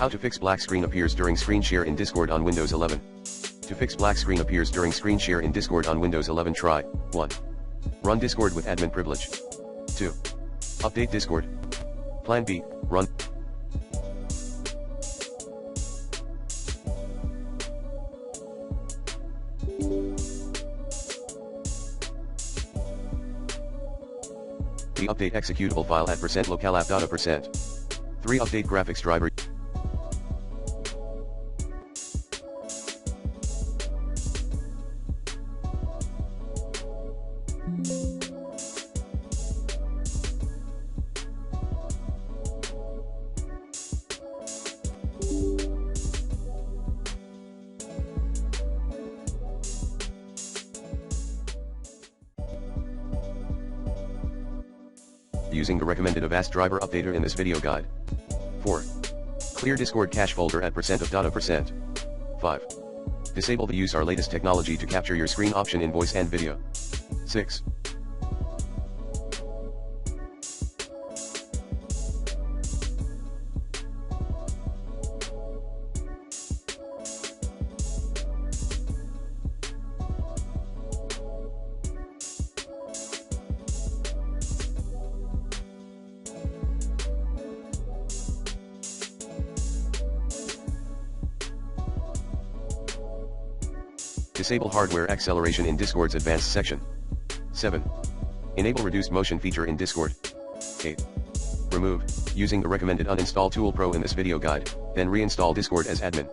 How to fix black screen appears during screen share in Discord on Windows 11. To fix black screen appears during screen share in Discord on Windows 11, try 1. Run Discord with admin privilege. 2. Update Discord. Plan B, run. The update executable file at %localapp.a%. 3. Update graphics driver. Using the recommended Avast driver updater in this video guide. 4. Clear Discord cache folder at %of.a%. 5. Disable the use our latest technology to capture your screen option in voice and video. 6. Disable hardware acceleration in Discord's advanced section. 7. Enable reduced motion feature in Discord. 8. Remove, using the recommended uninstall tool pro in this video guide, then reinstall Discord as admin.